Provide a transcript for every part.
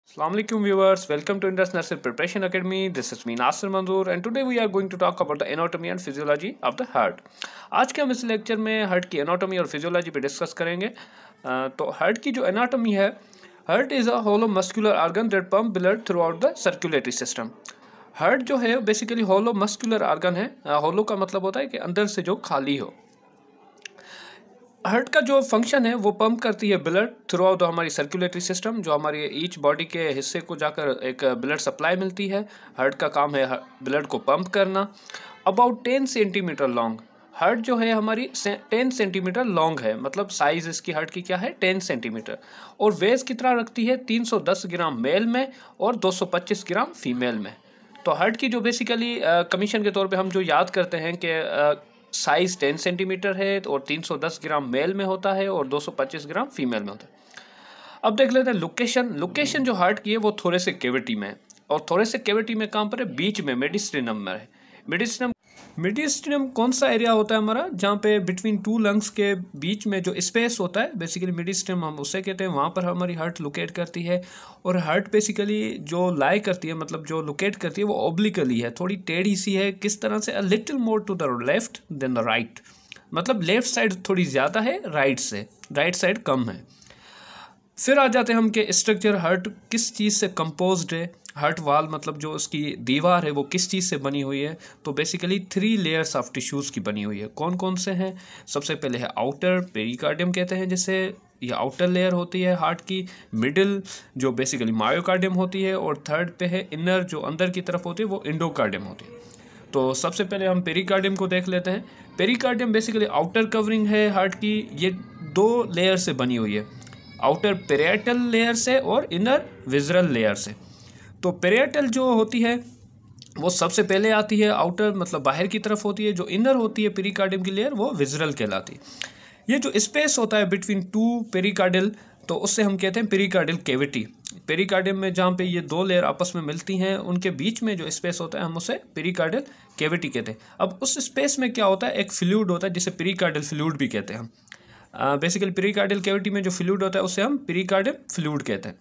Assalamu alaikum viewers, welcome to Indus Nursery Preparation Academy. This is me Nasir Manzoor and today we are going to talk about the anatomy and physiology of the heart. आज के हम इस lecture में heart की anatomy और physiology पे discuss करेंगे। तो हार्ट की जो एनाटॉमी है, heart is a hollow muscular organ that pump blood throughout the circulatory system. Heart जो है बेसिकली होलो मस्कुलर ऑर्गन है। होलो का मतलब होता है कि अंदर से जो खाली हो। हार्ट का जो फंक्शन है वो पंप करती है ब्लड थ्रू आउट हमारी सर्कुलेटरी सिस्टम, जो हमारी ईच बॉडी के हिस्से को जाकर एक ब्लड सप्लाई मिलती है। हार्ट का काम है ब्लड को पंप करना। अबाउट 10 सेंटीमीटर लॉन्ग हार्ट जो है हमारी 10 सेंटीमीटर लॉन्ग है, मतलब साइज इसकी हार्ट की क्या है 10 सेंटीमीटर। और वेज कितना रखती है 310 ग्राम मेल में और 225 ग्राम फीमेल में। तो हार्ट की जो बेसिकली कमीशन के तौर पे हम जो याद करते हैं कि साइज़ 10 सेंटीमीटर है और 310 ग्राम मेल में होता है और 225 ग्राम फीमेल में होता है। अब देख लेते हैं लोकेशन जो हार्ट की है वो थोरेसिक कैविटी में है। और थोरेसिक कैविटी में कहाँ पर है? बीच में मेडिस्टिनम में है। मेडिस्टिनम कौन सा एरिया होता है हमारा? जहाँ पे बिटवीन टू लंग्स के बीच में जो स्पेस होता है बेसिकली मेडिस्टिनम हम उसे कहते हैं। वहाँ पर हमारी हार्ट लोकेट करती है। और हार्ट बेसिकली जो लाई करती है, मतलब जो लोकेट करती है, वो ऑब्लिकली है, थोड़ी टेढ़ी सी है। किस तरह से? A little more to the left than the right, मतलब लेफ्ट साइड थोड़ी ज़्यादा है राइट से, राइट साइड कम है। फिर आ जाते हैं हम कि स्ट्रक्चर हार्ट किस चीज़ से कंपोज्ड है। हार्ट वाल मतलब जो उसकी दीवार है वो किस चीज़ से बनी हुई है? तो बेसिकली 3 लेयर्स ऑफ टिश्यूज़ की बनी हुई है। कौन कौन से हैं? सबसे पहले है आउटर, पेरिकार्डियम कहते हैं जिसे, ये आउटर लेयर होती है हार्ट की। मिडिल जो बेसिकली मायोकार्डियम होती है। और थर्ड पे है इनर, जो अंदर की तरफ होती है वो एंडोकार्डियम होती है। तो सबसे पहले हम पेरिकार्डियम को देख लेते हैं। पेरिकार्डियम बेसिकली आउटर कवरिंग है हार्ट की। ये 2 लेयर से बनी हुई है, आउटर पेरिएटल लेयर से और इनर विज़रल लेयर से। तो पेरिएटल जो होती है वो सबसे पहले आती है, आउटर मतलब बाहर की तरफ होती है। जो इनर होती है पेरिकार्डियम की लेयर वो विज़रल कहलाती है। ये जो स्पेस होता है बिटवीन 2 पेरिकार्डियल, तो उससे हम कहते हैं पेरिकार्डियल कैविटी। पेरिकार्डियम में जहाँ पे ये 2 लेयर आपस में मिलती हैं उनके बीच में जो स्पेस होता है हम उसे पेरिकार्डियल कैविटी कहते हैं। अब उस स्पेस में क्या होता है? एक फ्लूइड होता है जिसे पेरिकार्डियल फ्लूइड भी कहते हैं हम। बेसिकली पेरिकार्डियल कैविटी में जो फ्लूइड होता है उसे हम पेरिकार्डियम फ्लूइड कहते हैं।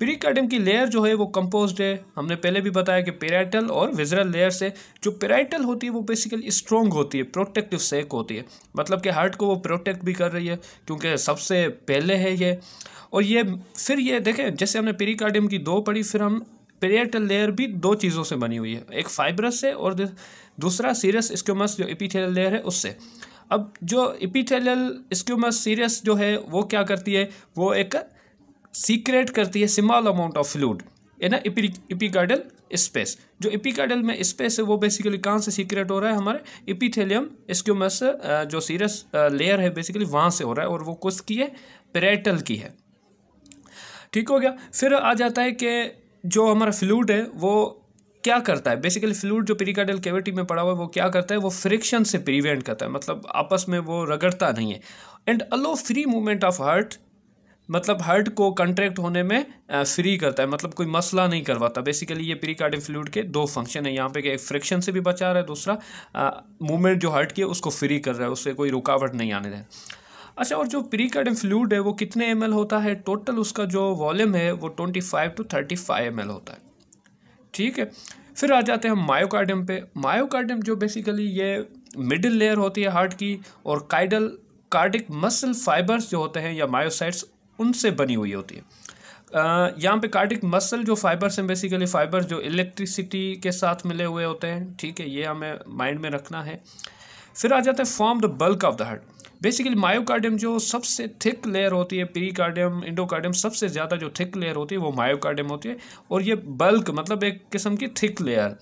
पेरिकार्डियम की लेयर जो है वो कंपोज्ड है, हमने पहले भी बताया कि पेराइटल और विज़रल लेयर से। जो पेराइटल होती है वो बेसिकली स्ट्रॉन्ग होती है, प्रोटेक्टिव सेक होती है, मतलब कि हार्ट को वो प्रोटेक्ट भी कर रही है क्योंकि सबसे पहले है ये। और ये फिर ये देखें, जैसे हमने पेरिकार्डियम की 2 पढ़ी, फिर हम पेरिएटल लेयर भी 2 चीज़ों से बनी हुई है, एक फाइब्रस से और दूसरा सीरस स्क्यूमस जो एपिथेलियल लेयर है उससे। अब जो एपिथेलियल स्क्यूमस सीरस जो है वो क्या करती है? वो एक सीक्रेट करती है small amount of fluid in epicardial space. जो एपिकार्डियल में स्पेस है वो बेसिकली कहाँ से सीक्रेट हो रहा है? हमारे एपिथेलियम स्क्यूमस जो सीरस लेयर है बेसिकली वहाँ से हो रहा है। और वो किसकी है? पेराइटल की है। ठीक हो गया। फिर आ जाता है कि जो हमारा फ्लूइड है वो क्या करता है? बेसिकली फ्लूइड जो पेरिकार्डियल कैविटी में पड़ा हुआ है वो क्या करता है? वो फ्रिक्शन से प्रिवेंट करता है, मतलब आपस में वो रगड़ता नहीं है। And allow free movement of heart, मतलब हार्ट को कंट्रैक्ट होने में फ्री करता है, मतलब कोई मसला नहीं करवाता। बेसिकली ये पेरिकार्डियल फ्लूइड के 2 फंक्शन है यहाँ पे कि एक फ्रिक्शन से भी बचा रहा है, दूसरा मूवमेंट जो हार्ट की है उसको फ्री कर रहा है, उससे कोई रुकावट नहीं आने दें। अच्छा, और जो पेरिकार्डियम फ्लूइड है वो कितने ml होता है? टोटल उसका जो वॉल्यूम है वो 25 to 35 ml होता है। ठीक है। फिर आ जाते हैं हम मायोकार्डियम पे। मायोकार्डियम जो बेसिकली ये मिडिल लेयर होती है हार्ट की, और कार्डिक मसल फाइबर्स जो होते हैं या मायोसाइट्स उनसे बनी हुई होती है। यहाँ पे कार्डिक मसल जो फाइबर्स हैं बेसिकली फाइबर्स जो इलेक्ट्रिसिटी के साथ मिले हुए होते हैं। ठीक है, ये हमें माइंड में रखना है। फिर आ जाता है form the bulk of the heart. Basically myocardium जो सबसे थिक लेयर होती है, पेरिकार्डियम एंडोकार्डियम सबसे ज़्यादा जो थिक लेयर होती है वो मायोकार्डियम होती है। और ये बल्क मतलब एक किस्म की थिक लेयर,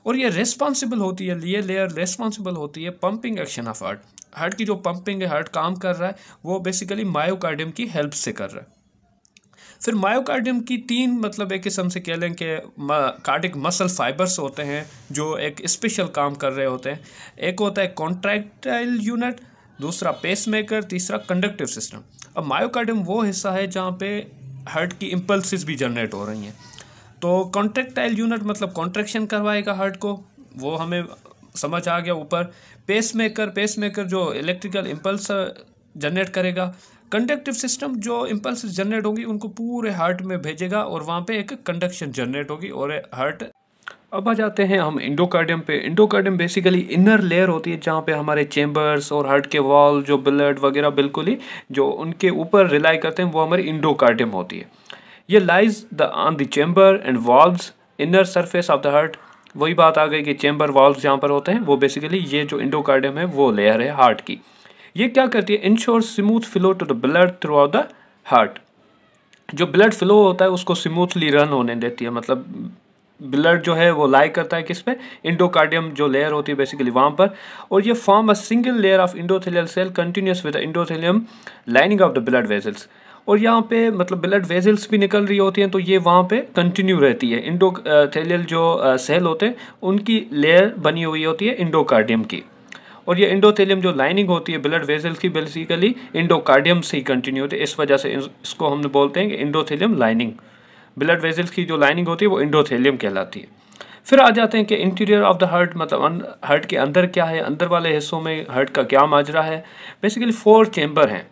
और ये रिस्पॉन्सिबल होती है, ये लेयर रिस्पॉन्सिबल होती है pumping action of heart. Heart की जो पंपिंग है, हार्ट काम कर रहा है, वो बेसिकली मायोकार्डियम की हेल्प से कर रहा है। फिर मायोकार्डियम की 3 मतलब एक किस्म से कह लें कि कार्डिक मसल फाइबर्स होते हैं जो एक स्पेशल काम कर रहे होते हैं। एक होता है कॉन्ट्रैक्टाइल यूनिट, दूसरा पेसमेकर, तीसरा कंडक्टिव सिस्टम। अब मायोकार्डियम वो हिस्सा है जहाँ पे हार्ट की इम्पल्सिस भी जनरेट हो रही हैं। तो कॉन्ट्रैक्टाइल यूनिट मतलब कॉन्ट्रैक्शन करवाएगा हार्ट को, वो हमें समझ आ गया ऊपर। पेसमेकर जो इलेक्ट्रिकल इम्पल्स जनरेट करेगा। कंडक्टिव सिस्टम जो इम्पल्स जनरेट होंगी उनको पूरे हार्ट में भेजेगा और वहाँ पे एक कंडक्शन जनरेट होगी और हार्ट। अब आ जाते हैं हम इंडोकार्डियम पे। इंडोकार्डियम बेसिकली इनर लेयर होती है जहाँ पे हमारे चेम्बर्स और हार्ट के वॉल जो ब्लड वगैरह बिल्कुल ही जो उनके ऊपर रिलाई करते हैं वो हमारी इंडोकार्डियम होती है। ये lies the on the chamber and valves inner surface of the heart. वही बात आ गई कि चेम्बर वॉल्व्स जहाँ पर होते हैं वो बेसिकली ये जो इंडोकार्डियम है वो लेयर है हार्ट की। ये क्या करती है, ensure smooth flow to the blood throughout the heart. जो ब्लड फ्लो होता है उसको स्मूथली रन होने देती है, मतलब ब्लड जो है वो लाई करता है किस पे, इंडोकार्डियम जो लेयर होती है बेसिकली वहाँ पर। और ये form a single layer of endothelial cell continuous with endothelium lining of the blood vessels. और यहाँ पे मतलब ब्लड वेजल्स भी निकल रही होती हैं तो ये वहाँ पे कंटिन्यू रहती है। इंडोथेलियल जो सेल होते हैं उनकी लेयर बनी हुई होती है इंडोकार्डियम की। और ये इंडोथेलियम जो लाइनिंग होती है ब्लड वेजल्स की बेसिकली इंडोकार्डियम से ही कंटिन्यू होती है, इस वजह से इसको हम बोलते हैं कि इंडोथेलियम लाइनिंग। ब्लड वेजल्स की जो लाइनिंग होती है वो इंडोथेलियम कहलाती है। फिर आ जाते हैं कि इंटीरियर ऑफ द हार्ट, मतलब हार्ट के अंदर क्या है, अंदर वाले हिस्सों में हार्ट का क्या माजरा है। बेसिकली 4 चेम्बर हैं।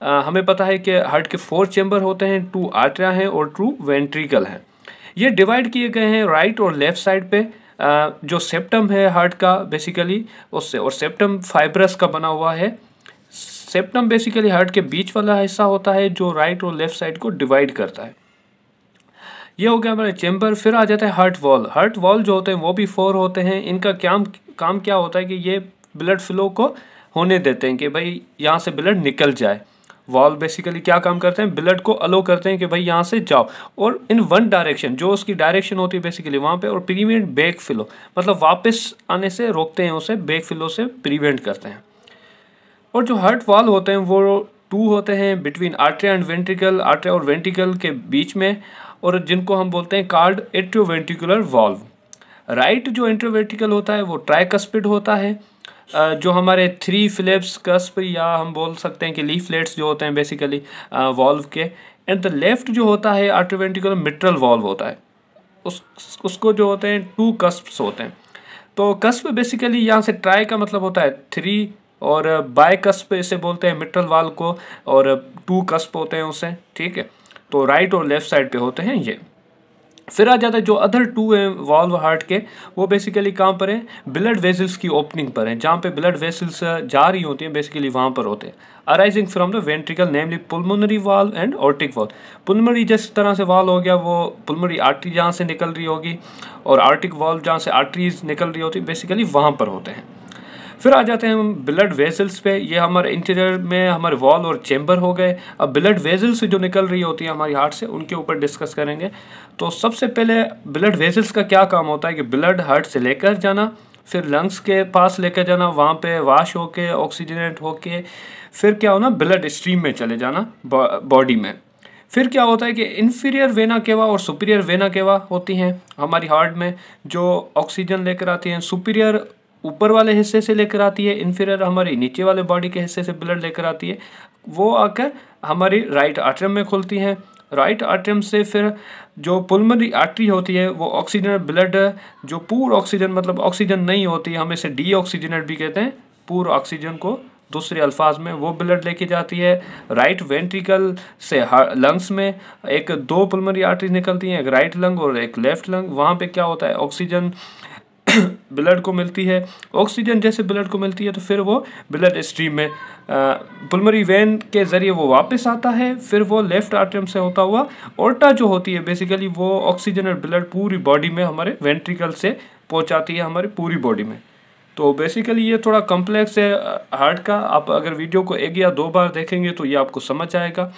हमें पता है कि हार्ट के 4 चेम्बर होते हैं, 2 आर्टरिया हैं और 2 वेंट्रिकल हैं। ये डिवाइड किए गए हैं राइट और लेफ्ट साइड पे। जो सेप्टम है हार्ट का बेसिकली उससे, और सेप्टम फाइब्रस का बना हुआ है। सेप्टम बेसिकली हार्ट के बीच वाला हिस्सा होता है जो राइट और लेफ्ट साइड को डिवाइड करता है। ये हो गया हमारे चेम्बर। फिर आ जाता है हार्ट वॉल। हार्ट वॉल जो होते हैं वो भी 4 होते हैं। इनका काम क्या होता है कि ये ब्लड फ्लो को होने देते हैं कि भाई यहाँ से ब्लड निकल जाए। वॉल बेसिकली क्या काम करते हैं, ब्लड को अलो करते हैं कि भाई यहाँ से जाओ, और इन वन डायरेक्शन जो उसकी डायरेक्शन होती है बेसिकली वहाँ पे, और प्रिवेंट बैक फ्लो, मतलब वापस आने से रोकते हैं उसे, बैक फ्लो से प्रिवेंट करते हैं। और जो हार्ट वॉल होते हैं वो 2 होते हैं बिटवीन आर्टरिया एंड वेंट्रिकल, आर्टरिया और वेंट्रिकल के बीच में, और जिनको हम बोलते हैं कार्ड एट्रियोवेंट्रिकुलर वॉल्व। राइट जो एट्रियोवेंट्रिकल होता है वो ट्राइकस्पिड होता है, जो हमारे 3 फिलिप्स कस्प, या हम बोल सकते हैं कि लीफलेट्स जो होते हैं बेसिकली वॉल्व के। एंड द लेफ्ट जो होता है आर्टरियोवेंट्रिकुलर मिट्रल वॉल्व होता है, उसको जो होते हैं 2 कस्प्स होते हैं। तो कस्प बेसिकली यहाँ से ट्राई का मतलब होता है 3, और बाय कस्प इसे बोलते हैं मिट्रल वाल को, और 2 कस्प होते हैं उसे, ठीक है। तो राइट और लेफ्ट साइड पे होते हैं ये। फिर आ जाता है जो अदर 2 हैं वॉल्व हार्ट के, वो बेसिकली कहाँ पर हैं, ब्लड वेसल्स की ओपनिंग पर हैं, जहाँ पे ब्लड वेसल्स जा रही होती हैं बेसिकली वहाँ पर होते हैं। Arising from the ventricle namely pulmonary valve and aortic valve. Pulmonary जिस तरह से वाल्व हो गया वो पुल्मोनरी आर्टरी जहाँ से निकल रही होगी, और आर्टिक वाल्व जहाँ से आर्टरीज निकल रही होती है बेसिकली वहाँ पर होते हैं। फिर आ जाते हैं हम ब्लड वेसल्स पे। ये हमारे इंटीरियर में हमारे वॉल और चेम्बर हो गए। अब ब्लड वेसल्स जो निकल रही होती है हमारी हार्ट से उनके ऊपर डिस्कस करेंगे। तो सबसे पहले ब्लड वेसल्स का क्या काम होता है कि ब्लड हार्ट से लेकर जाना, फिर लंग्स के पास लेकर जाना, वहाँ पे वॉश होके ऑक्सीजनेट होके फिर क्या होना, ब्लड स्ट्रीम में चले जाना बॉडी में। फिर क्या होता है कि इन्फीरियर वेना केवा और सुपीरियर वेना केवा होती हैं हमारी हार्ट में, जो ऑक्सीजन लेकर आती हैं। सुपीरियर ऊपर वाले हिस्से से लेकर आती है, इन्फीरियर हमारी नीचे वाले बॉडी के हिस्से से ब्लड लेकर आती है। वो आकर हमारी राइट आर्टरियम में खुलती हैं। राइट आर्टरियम से फिर जो पुल्मोनरी आर्टरी होती है वो ऑक्सीजन ब्लड, जो पूर्ण ऑक्सीजन मतलब ऑक्सीजन नहीं होती, हम इसे डीऑक्सीजनेट भी कहते हैं, पूर्ण ऑक्सीजन को दूसरे अल्फाज में, वो ब्लड लेके जाती है। राइट वेंट्रिकल से लंग्स में 2 पुल्मोनरी आर्टरीज निकलती हैं, एक राइट लंग और एक लेफ्ट लंग। वहाँ पे क्या होता है, ऑक्सीजन ब्लड को मिलती है। ऑक्सीजन जैसे ब्लड को मिलती है तो फिर वो ब्लड स्ट्रीम में पुल्मोनरी वेन के ज़रिए वो वापस आता है। फिर वो लेफ्ट आर्टरियम से होता हुआ ओर्टा जो होती है बेसिकली वो ऑक्सीजन और ब्लड पूरी बॉडी में हमारे वेंट्रिकल से पहुंचाती है हमारी पूरी बॉडी में। तो बेसिकली ये थोड़ा कॉम्प्लेक्स है हार्ट का। आप अगर वीडियो को 1 या 2 बार देखेंगे तो ये आपको समझ आएगा।